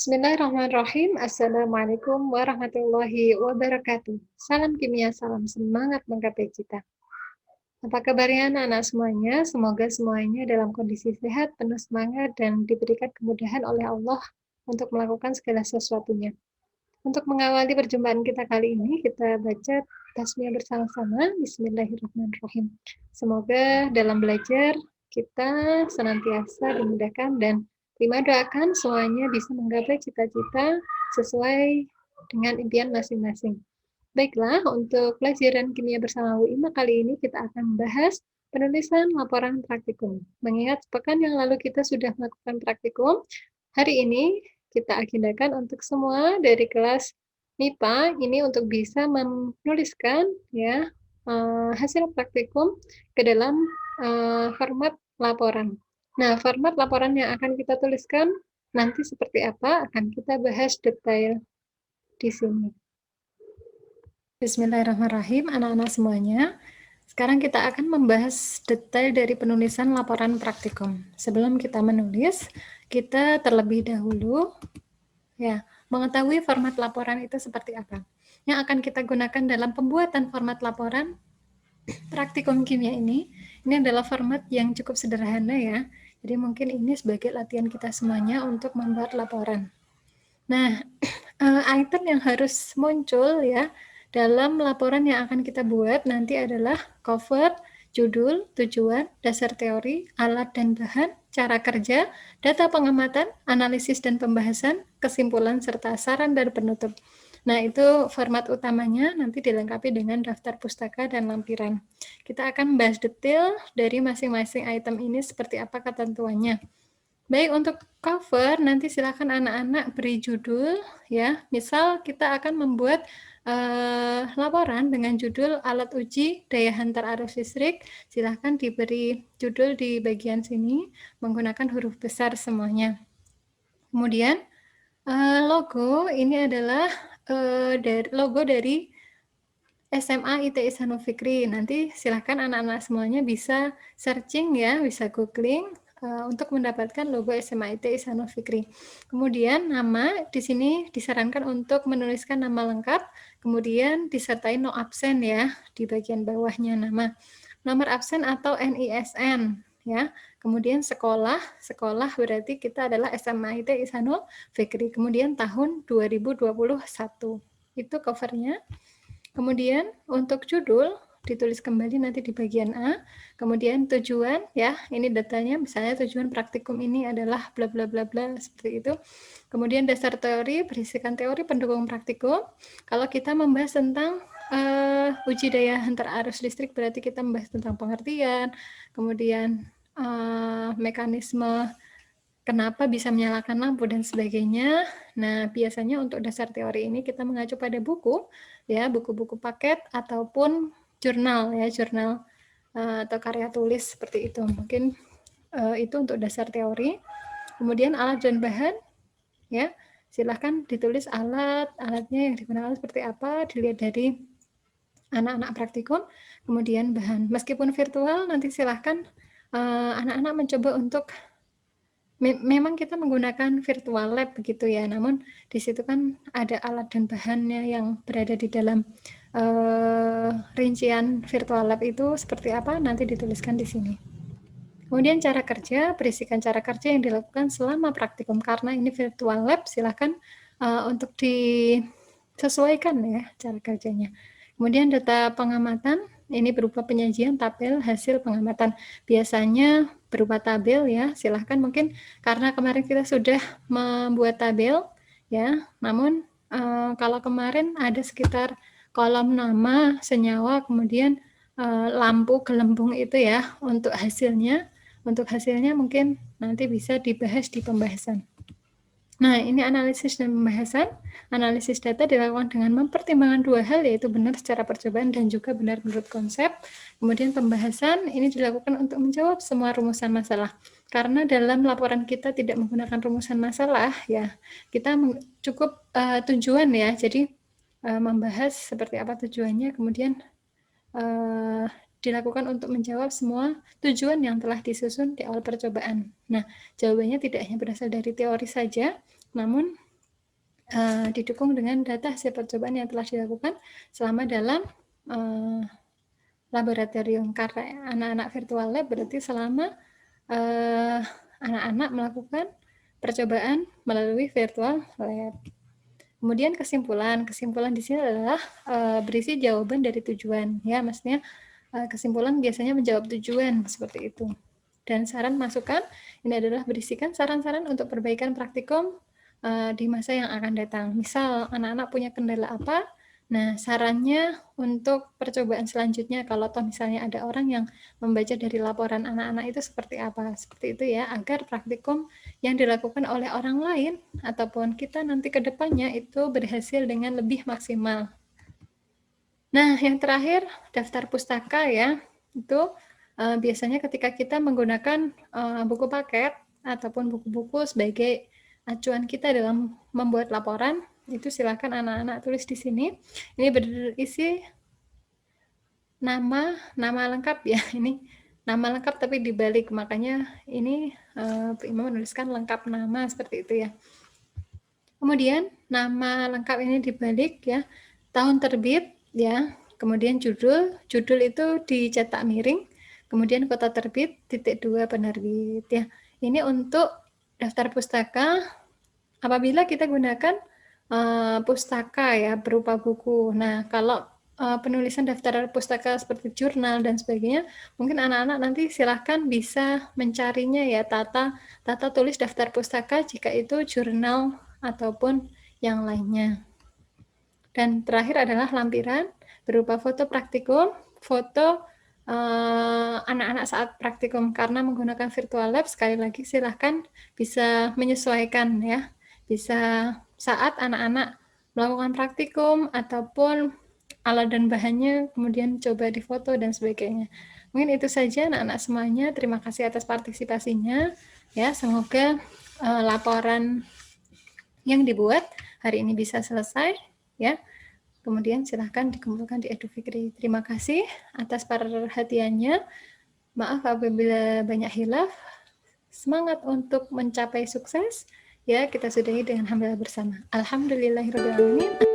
Bismillahirrahmanirrahim. Assalamualaikum warahmatullahi wabarakatuh. Salam kimia, salam semangat menggapai cita. Apa kabarnya anak-anak semuanya? Semoga semuanya dalam kondisi sehat, penuh semangat, dan diberikan kemudahan oleh Allah untuk melakukan segala sesuatunya. Untuk mengawali perjumpaan kita kali ini, kita baca tasmiyah bersama-sama. Bismillahirrahmanirrahim. Semoga dalam belajar kita senantiasa dimudahkan dan Lima doakan semuanya bisa menggapai cita-cita sesuai dengan impian masing-masing. Baiklah, untuk pelajaran kimia bersama Bu Ima kali ini kita akan membahas penulisan laporan praktikum. Mengingat pekan yang lalu kita sudah melakukan praktikum, hari ini kita agendakan untuk semua dari kelas MIPA ini untuk bisa menuliskan ya hasil praktikum ke dalam format laporan. Nah, format laporan yang akan kita tuliskan nanti seperti apa akan kita bahas detail di sini. Bismillahirrahmanirrahim, anak-anak semuanya. Sekarang kita akan membahas detail dari penulisan laporan praktikum. Sebelum kita menulis, kita terlebih dahulu ya mengetahui format laporan itu seperti apa. Yang akan kita gunakan dalam pembuatan format laporan praktikum kimia ini adalah format yang cukup sederhana ya. Jadi mungkin ini sebagai latihan kita semuanya untuk membuat laporan. Nah, item yang harus muncul ya dalam laporan yang akan kita buat nanti adalah cover, judul, tujuan, dasar teori, alat dan bahan, cara kerja, data pengamatan, analisis dan pembahasan, kesimpulan serta saran dan penutup. Nah, itu format utamanya nanti dilengkapi dengan daftar pustaka dan lampiran. Kita akan membahas detail dari masing-masing item ini seperti apa ketentuannya. Baik, untuk cover nanti silakan anak-anak beri judul ya. Misal kita akan membuat laporan dengan judul alat uji daya hantar arus listrik. Silakan diberi judul di bagian sini menggunakan huruf besar semuanya. Kemudian logo ini adalah logo dari SMA ITI Ihsanul Fikri. Nanti silakan anak-anak semuanya bisa searching ya, bisa googling untuk mendapatkan logo SMA ITI Ihsanul Fikri. Kemudian nama di sini disarankan untuk menuliskan nama lengkap, kemudian disertai no absen ya di bagian bawahnya nama. Nomor absen atau NISN ya. Kemudian sekolah berarti kita adalah SMA ITI Ihsanul Fikri. Kemudian tahun 2021. Itu covernya. Kemudian untuk judul ditulis kembali nanti di bagian A. Kemudian tujuan ya, ini datanya misalnya tujuan praktikum ini adalah bla bla bla bla seperti itu. Kemudian dasar teori berisikan teori pendukung praktikum. Kalau kita membahas tentang uji daya hantar arus listrik berarti kita membahas tentang pengertian, kemudian mekanisme kenapa bisa menyalakan lampu dan sebagainya. Nah, biasanya untuk dasar teori ini kita mengacu pada buku, ya, buku-buku paket ataupun jurnal, ya, jurnal atau karya tulis seperti itu. Mungkin itu untuk dasar teori. Kemudian alat dan bahan, ya, silahkan ditulis alatnya yang digunakan seperti apa, dilihat dari anak-anak praktikum. Kemudian bahan, meskipun virtual, nanti silahkan anak-anak mencoba untuk memang kita menggunakan virtual lab begitu ya, namun di situ kan ada alat dan bahannya yang berada di dalam rincian virtual lab itu seperti apa nanti dituliskan di sini. Kemudian cara kerja, berisikan cara kerja yang dilakukan selama praktikum karena ini virtual lab, silahkan untuk disesuaikan ya cara kerjanya. Kemudian data pengamatan, ini berupa penyajian tabel hasil pengamatan. Biasanya berupa tabel ya, silahkan mungkin karena kemarin kita sudah membuat tabel ya, namun kalau kemarin ada sekitar kolom nama, senyawa, kemudian lampu gelembung itu ya untuk hasilnya mungkin nanti bisa dibahas di pembahasan. Nah, ini analisis dan pembahasan. Analisis data dilakukan dengan mempertimbangkan dua hal, yaitu benar secara percobaan dan juga benar menurut konsep. Kemudian pembahasan ini dilakukan untuk menjawab semua rumusan masalah. Karena dalam laporan kita tidak menggunakan rumusan masalah, ya kita cukup tujuan ya. Jadi membahas seperti apa tujuannya, kemudian dilakukan untuk menjawab semua tujuan yang telah disusun di awal percobaan. Nah, jawabannya tidak hanya berasal dari teori saja, namun didukung dengan data hasil percobaan yang telah dilakukan selama dalam laboratorium. Karena anak-anak virtual lab berarti selama anak-anak melakukan percobaan melalui virtual lab. Kemudian kesimpulan di sini adalah berisi jawaban dari tujuan, ya, maksudnya kesimpulan biasanya menjawab tujuan seperti itu. Dan saran masukan ini adalah berisikan saran-saran untuk perbaikan praktikum di masa yang akan datang. Misal anak-anak punya kendala apa, nah sarannya untuk percobaan selanjutnya kalau toh misalnya ada orang yang membaca dari laporan anak-anak itu seperti apa, seperti itu ya, agar praktikum yang dilakukan oleh orang lain ataupun kita nanti ke depannya itu berhasil dengan lebih maksimal. Nah, yang terakhir daftar pustaka ya, itu biasanya ketika kita menggunakan buku paket ataupun buku-buku sebagai acuan kita dalam membuat laporan, itu silakan anak-anak tulis di sini. Ini berisi nama lengkap ya, ini nama lengkap tapi dibalik, makanya ini Bu Ima menuliskan lengkap nama seperti itu ya. Kemudian nama lengkap ini dibalik ya, tahun terbit ya, kemudian judul itu dicetak miring, kemudian kota terbit, _2 penerbit ya. Ini untuk daftar pustaka apabila kita gunakan pustaka ya berupa buku. Nah, kalau penulisan daftar pustaka seperti jurnal dan sebagainya, mungkin anak-anak nanti silahkan bisa mencarinya ya, tata tulis daftar pustaka jika itu jurnal ataupun yang lainnya. Dan terakhir adalah lampiran berupa foto praktikum, foto anak-anak saat praktikum. Karena menggunakan virtual lab, sekali lagi silahkan bisa menyesuaikan ya, bisa saat anak-anak melakukan praktikum ataupun alat dan bahannya kemudian coba difoto dan sebagainya. Mungkin itu saja anak-anak semuanya. Terima kasih atas partisipasinya ya, semoga laporan yang dibuat hari ini bisa selesai ya. Kemudian silahkan dikumpulkan di Edu Fikri. Terima kasih atas perhatiannya. Maaf apabila banyak hilaf. Semangat untuk mencapai sukses. Ya, kita sudahi dengan hamdalah bersama. Alhamdulillahirrahmanirrahim.